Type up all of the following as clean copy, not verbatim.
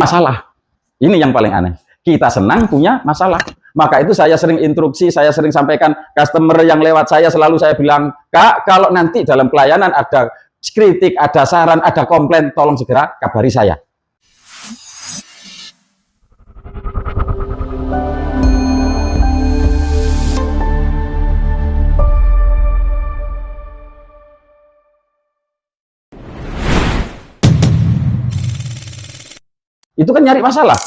masalah. Ini yang paling aneh. Kita senang punya masalah. Maka itu saya sering instruksi, saya sering sampaikan, customer yang lewat saya selalu saya bilang, Kak, kalau nanti dalam pelayanan ada kritik, ada saran, ada komplain, tolong segera kabari saya. Itu kan nyari masalah.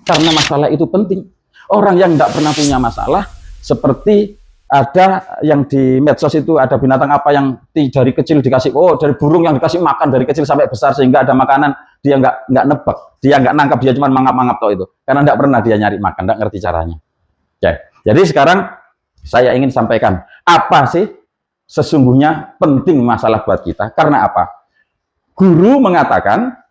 Karena masalah itu penting. Orang yang tidak pernah punya masalah, seperti ada yang di medsos itu, ada binatang apa yang dari kecil dikasih, dari burung yang dikasih makan dari kecil sampai besar, sehingga ada makanan, dia nggak nebak, dia nggak nangkap, dia cuma mangap-mangap toh itu. Karena tidak pernah dia nyari makan, nggak ngerti caranya. Oke. Jadi sekarang saya ingin sampaikan, apa sih sesungguhnya penting masalah buat kita? Karena apa? Guru mengatakan,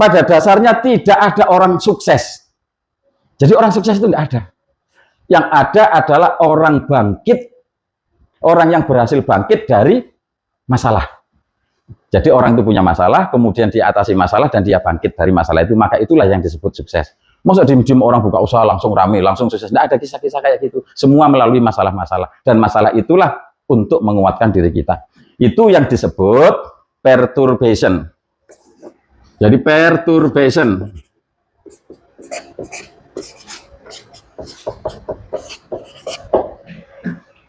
pada dasarnya tidak ada orang sukses. Jadi orang sukses itu tidak ada. Yang ada adalah orang bangkit, orang yang berhasil bangkit dari masalah. Jadi orang itu punya masalah, kemudian diatasi masalah dan dia bangkit dari masalah itu, maka itulah yang disebut sukses. Masa di gym orang buka usaha langsung rame, langsung sukses? Tidak ada kisah-kisah kayak gitu. Semua melalui masalah-masalah, dan masalah itulah untuk menguatkan diri kita. Itu yang disebut perturbation. Jadi perturbation.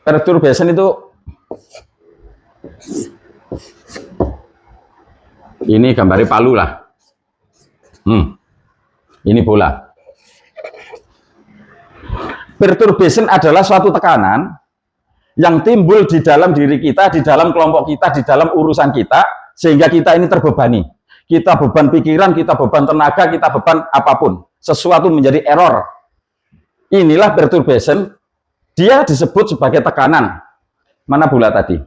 Perturbation itu ini gambarnya palu lah. Ini bola. Perturbation adalah suatu tekanan yang timbul di dalam diri kita, di dalam kelompok kita, di dalam urusan kita, sehingga kita ini terbebani. Kita beban pikiran, kita beban tenaga, kita beban apapun. Sesuatu menjadi error. Inilah perturbation. Dia disebut sebagai tekanan. Mana bola tadi?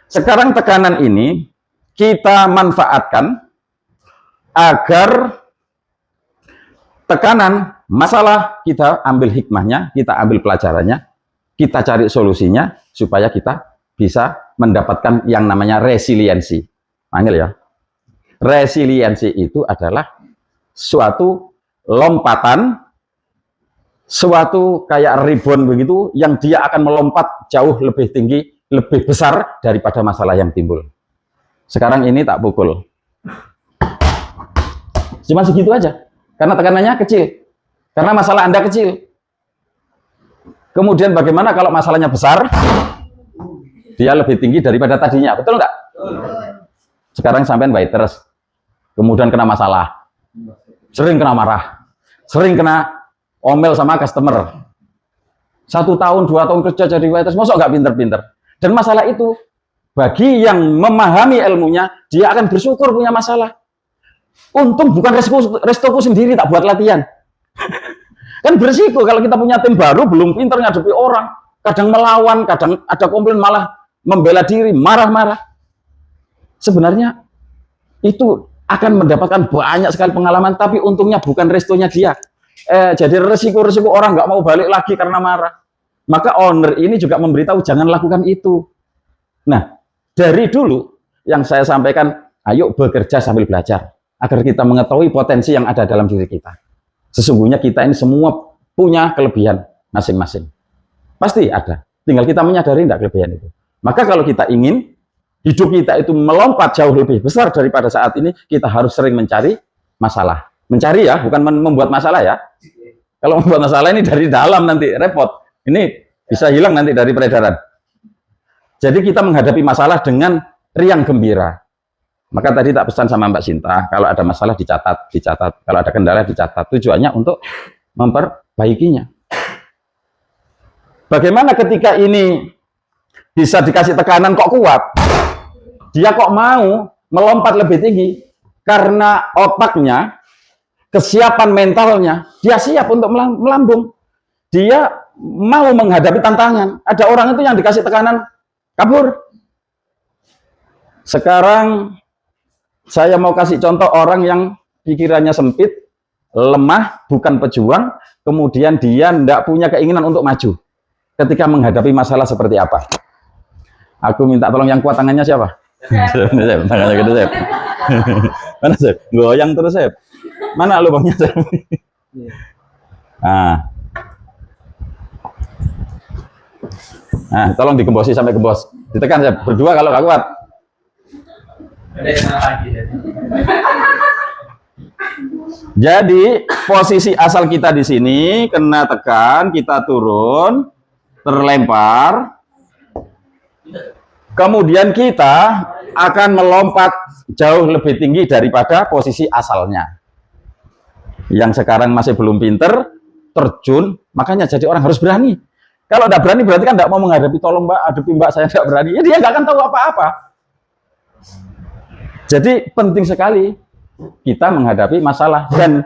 Sekarang tekanan ini kita manfaatkan agar tekanan, masalah, kita ambil hikmahnya, kita ambil pelajarannya, kita cari solusinya, supaya kita bisa mendapatkan yang namanya resiliensi. Panggil ya. Resiliensi itu adalah suatu lompatan, suatu kayak rebound begitu, yang dia akan melompat jauh lebih tinggi, lebih besar daripada masalah yang timbul. Sekarang ini tak pukul. Cuma segitu aja. Karena tekanannya kecil. Karena masalah Anda kecil. Kemudian bagaimana kalau masalahnya besar? Dia lebih tinggi daripada tadinya. Betul nggak? Sekarang sampean waiters. Kemudian kena masalah. Sering kena marah. Sering kena omel sama customer. 1 tahun, 2 tahun kerja jadi waiters, masa nggak pinter-pinter? Dan masalah itu, bagi yang memahami ilmunya, dia akan bersyukur punya masalah. Untung bukan restoku sendiri, tak buat latihan. Kan berisiko kalau kita punya tim baru, belum pinter ngadepi orang. Kadang melawan, kadang ada komplain, malah membela diri, marah-marah. Sebenarnya, itu akan mendapatkan banyak sekali pengalaman, tapi untungnya bukan restonya dia. Jadi resiko-resiko orang nggak mau balik lagi karena marah. Maka owner ini juga memberitahu jangan lakukan itu. Nah, dari dulu yang saya sampaikan, ayo bekerja sambil belajar agar kita mengetahui potensi yang ada dalam diri kita. Sesungguhnya kita ini semua punya kelebihan masing-masing. Pasti ada. Tinggal kita menyadari enggak kelebihan itu. Maka kalau kita ingin hidup kita itu melompat jauh lebih besar daripada saat ini, kita harus sering mencari masalah. Mencari ya, bukan membuat masalah ya. Kalau membuat masalah ini dari dalam nanti repot. Ini bisa hilang nanti dari peredaran. Jadi kita menghadapi masalah dengan riang gembira. Maka tadi tak pesan sama Mbak Sinta, kalau ada masalah dicatat. Kalau ada kendala dicatat. Tujuannya untuk memperbaikinya. Bagaimana ketika ini bisa dikasih tekanan kok kuat? Dia kok mau melompat lebih tinggi? Karena otaknya, kesiapan mentalnya, dia siap untuk melambung. Dia mau menghadapi tantangan. Ada orang itu yang dikasih tekanan, kabur. Sekarang, saya mau kasih contoh orang yang pikirannya sempit, lemah, bukan pejuang, kemudian dia tidak punya keinginan untuk maju. Ketika menghadapi masalah seperti apa? Aku minta tolong yang kuat, tangannya siapa? Tangannya gitu, Mana sih? Goyang terus Sep. Mana lubangnya Sep? Nah. Nah, tolong dikembosi sampai kembos. Ditekan Sep. Berdua kalau nggak kuat. Jadi posisi asal kita di sini kena tekan, kita turun, terlempar, kemudian kita akan melompat jauh lebih tinggi daripada posisi asalnya. Yang sekarang masih belum pinter, terjun, makanya jadi orang harus berani. Kalau tidak berani berarti kan tidak mau menghadapi, tolong Mbak, hadapi Mbak, saya tidak berani. Ya dia nggak akan tahu apa-apa. Jadi penting sekali kita menghadapi masalah, dan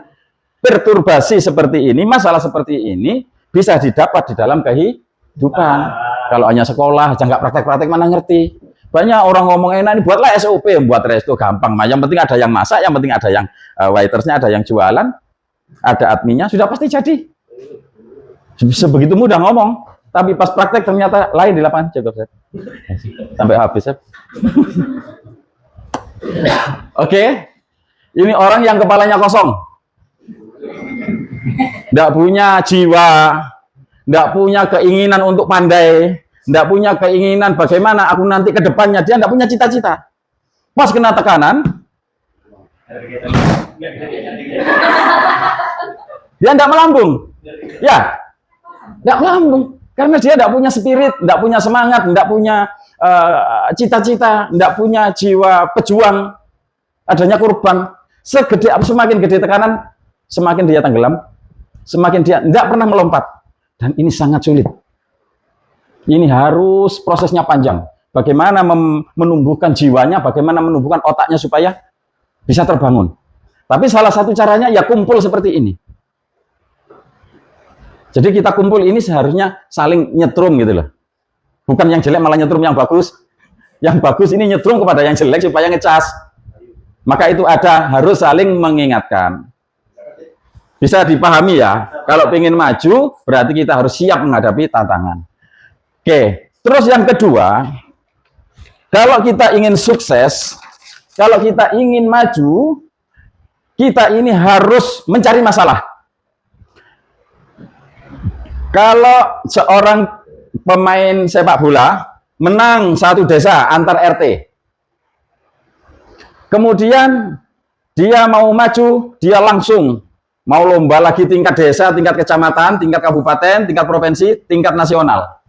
perturbasi seperti ini, masalah seperti ini bisa didapat di dalam kehidupan. Kalau hanya sekolah, aja nggak praktek-praktek mana ngerti. Banyak orang ngomong enak, ini buatlah SOP, buat resto gampang. Yang penting ada yang masak, yang penting ada yang waitersnya, ada yang jualan, ada adminnya, sudah pasti jadi. Sebegitu mudah ngomong, tapi pas praktek ternyata lain di lapangan. Cukup Sep. Sampai habis Sep. Oke. Ini orang yang kepalanya kosong, tidak punya jiwa, tidak punya keinginan untuk pandai, tidak punya keinginan bagaimana aku nanti ke depannya, dia tidak punya cita-cita. Pas kena tekanan, dia tidak melambung. Ya, tidak melambung. Karena dia tidak punya spirit, tidak punya semangat, tidak punya cita-cita, tidak punya jiwa pejuang, adanya korban. Semakin gede tekanan, semakin dia tenggelam, semakin dia tidak pernah melompat. Dan ini sangat sulit. Ini harus prosesnya panjang. Bagaimana menumbuhkan jiwanya, bagaimana menumbuhkan otaknya supaya bisa terbangun. Tapi salah satu caranya ya kumpul seperti ini. Jadi kita kumpul ini seharusnya saling nyetrum gitu loh. Bukan yang jelek malah nyetrum yang bagus. Yang bagus ini nyetrum kepada yang jelek supaya ngecas. Maka itu harus saling mengingatkan. Bisa dipahami ya, kalau ingin maju berarti kita harus siap menghadapi tantangan. Oke, terus yang kedua, kalau kita ingin sukses, kalau kita ingin maju, kita ini harus mencari masalah. Kalau seorang pemain sepak bola menang satu desa antar RT, kemudian dia mau maju, dia langsung mau lomba lagi tingkat desa, tingkat kecamatan, tingkat kabupaten, tingkat provinsi, tingkat nasional.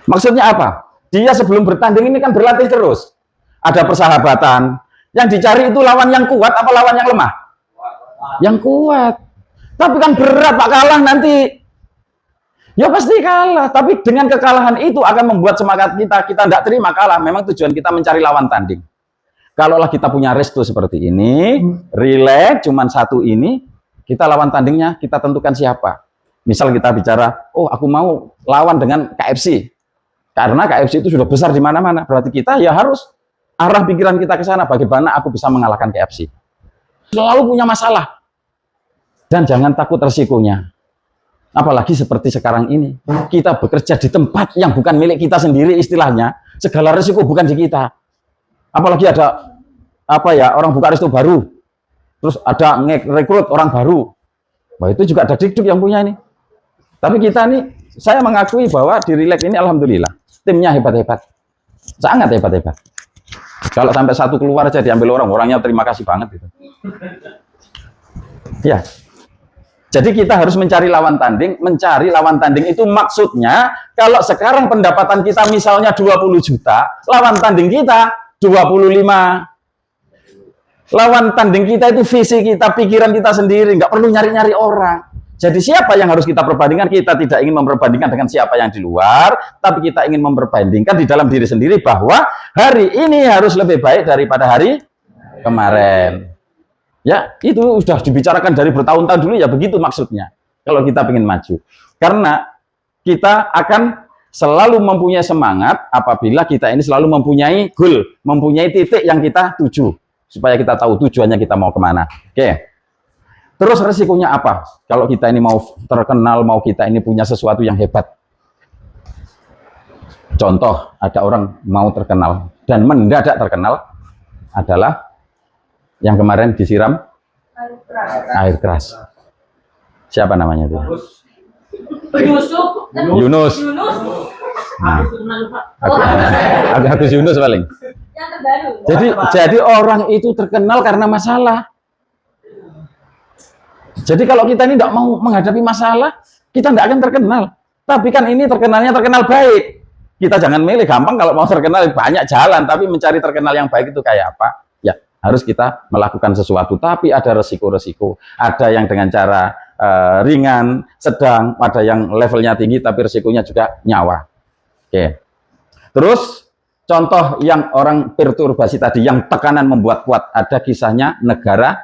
Maksudnya apa? Dia sebelum bertanding ini kan berlatih terus. Ada persahabatan. Yang dicari itu lawan yang kuat apa lawan yang lemah? Yang kuat. Tapi kan berat Pak, kalah nanti. Ya pasti kalah, tapi dengan kekalahan itu akan membuat semangat kita tidak terima kalah. Memang tujuan kita mencari lawan tanding. Kalaulah kita punya restu seperti ini, relax, cuman satu ini, kita lawan tandingnya, kita tentukan siapa. Misal kita bicara, oh aku mau lawan dengan KFC. Karena KFC itu sudah besar di mana-mana. Berarti kita ya harus arah pikiran kita ke sana, bagaimana aku bisa mengalahkan KFC. Selalu punya masalah. Dan jangan takut resikonya. Apalagi seperti sekarang ini. Kita bekerja di tempat yang bukan milik kita sendiri istilahnya. Segala resiko bukan di kita. Apalagi ada orang buka resto baru, terus ada ngerekrut orang baru. Wah itu juga ada dikduk yang punya ini. Tapi kita nih, saya mengakui bahwa di Relax ini alhamdulillah timnya hebat-hebat, sangat hebat-hebat. Kalau sampai satu keluar aja diambil orangnya terima kasih banget gitu. Ya. Jadi kita harus mencari lawan tanding. Mencari lawan tanding itu maksudnya kalau sekarang pendapatan kita misalnya 20 juta, lawan tanding kita 25. Lawan tanding kita itu visi kita, pikiran kita sendiri, nggak perlu nyari-nyari orang. Jadi siapa yang harus kita perbandingkan? Kita tidak ingin memperbandingkan dengan siapa yang di luar, tapi kita ingin memperbandingkan di dalam diri sendiri bahwa hari ini harus lebih baik daripada hari kemarin. Ya, itu sudah dibicarakan dari bertahun-tahun dulu ya, begitu maksudnya. Kalau kita ingin maju. Karena kita akan selalu mempunyai semangat apabila kita ini selalu mempunyai goal, mempunyai titik yang kita tuju, supaya kita tahu tujuannya kita mau kemana. Oke. Terus resikonya apa? Kalau kita ini mau terkenal, mau kita ini punya sesuatu yang hebat. Contoh, ada orang mau terkenal dan mendadak terkenal, adalah yang kemarin disiram air keras. Siapa namanya itu? Yunus. Nah, Agus Yunus paling. Yang terbaru. Jadi orang itu terkenal karena masalah. Jadi kalau kita ini tidak mau menghadapi masalah, kita tidak akan terkenal. Tapi kan ini terkenalnya terkenal baik. Kita jangan milih, gampang kalau mau terkenal banyak jalan, tapi mencari terkenal yang baik itu kayak apa? Ya, harus kita melakukan sesuatu, tapi ada resiko-resiko. Ada yang dengan cara ringan, sedang, ada yang levelnya tinggi, tapi resikonya juga nyawa. Oke. Terus, contoh yang orang perturbasi tadi, yang tekanan membuat kuat, ada kisahnya negara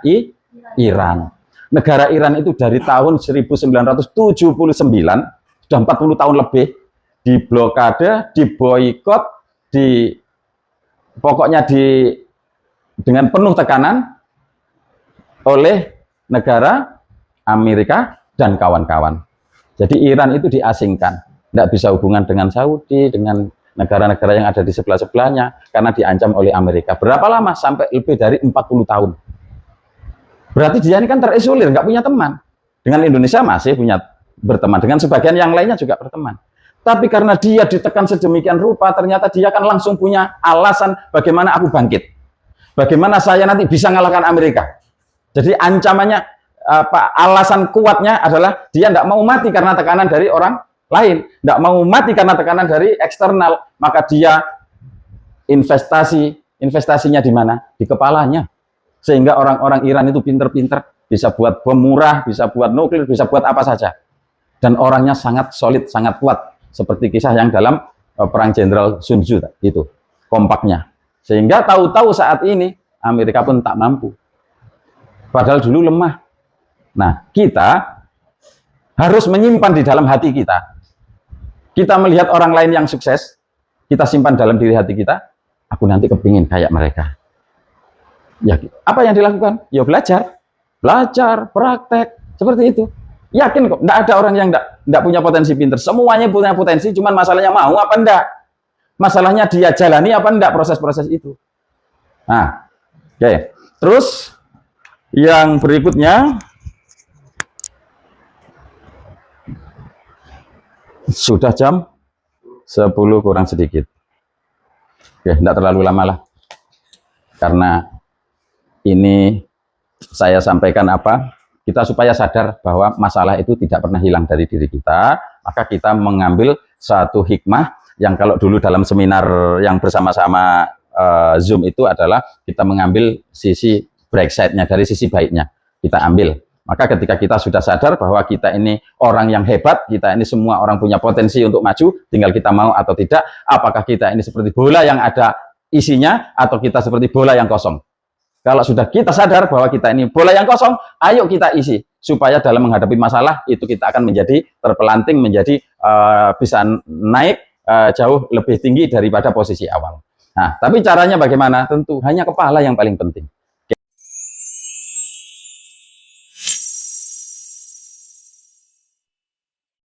Iran. Negara Iran itu dari tahun 1979, sudah 40 tahun lebih, diblokade, diboikot, pokoknya dengan penuh tekanan oleh negara Amerika dan kawan-kawan. Jadi Iran itu diasingkan, tidak bisa hubungan dengan Saudi, dengan negara-negara yang ada di sebelah-sebelahnya, karena diancam oleh Amerika. Berapa lama? Sampai lebih dari 40 tahun. Berarti dia ini kan terisolir, nggak punya teman. Dengan Indonesia masih punya berteman, dengan sebagian yang lainnya juga berteman. Tapi karena dia ditekan sedemikian rupa, ternyata dia kan langsung punya alasan bagaimana aku bangkit. Bagaimana saya nanti bisa mengalahkan Amerika. Jadi ancamannya, alasan kuatnya adalah dia tidak mau mati karena tekanan dari orang lain. Tidak mau mati karena tekanan dari eksternal. Maka dia investasinya di mana? Di kepalanya. Sehingga orang-orang Iran itu pinter-pinter, bisa buat bom murah, bisa buat nuklir, bisa buat apa saja. Dan orangnya sangat solid, sangat kuat. Seperti kisah yang dalam perang Jenderal Sun Tzu itu, kompaknya. Sehingga tahu-tahu saat ini Amerika pun tak mampu. Padahal dulu lemah. Nah, kita harus menyimpan di dalam hati kita. Kita melihat orang lain yang sukses, kita simpan dalam diri hati kita, aku nanti kepingin kayak mereka. Ya, apa yang dilakukan? Ya belajar, praktek, seperti itu. Yakin kok, tidak ada orang yang tidak punya potensi pinter. Semuanya punya potensi, cuman masalahnya mau apa enggak. Masalahnya dia jalani apa enggak proses-proses itu. Nah, oke. Terus yang berikutnya, sudah jam 10 kurang sedikit. Oke, tidak terlalu lama lah. Karena ini saya sampaikan kita supaya sadar bahwa masalah itu tidak pernah hilang dari diri kita, maka kita mengambil satu hikmah yang kalau dulu dalam seminar yang bersama-sama Zoom itu adalah kita mengambil sisi bright side-nya, dari sisi baiknya kita ambil. Maka ketika kita sudah sadar bahwa kita ini orang yang hebat, kita ini semua orang punya potensi untuk maju, tinggal kita mau atau tidak, apakah kita ini seperti bola yang ada isinya atau kita seperti bola yang kosong. Kalau sudah kita sadar bahwa kita ini bola yang kosong, ayo kita isi. Supaya dalam menghadapi masalah, itu kita akan menjadi terpelanting, menjadi bisa naik jauh lebih tinggi daripada posisi awal. Nah, tapi caranya bagaimana? Tentu hanya kepala yang paling penting.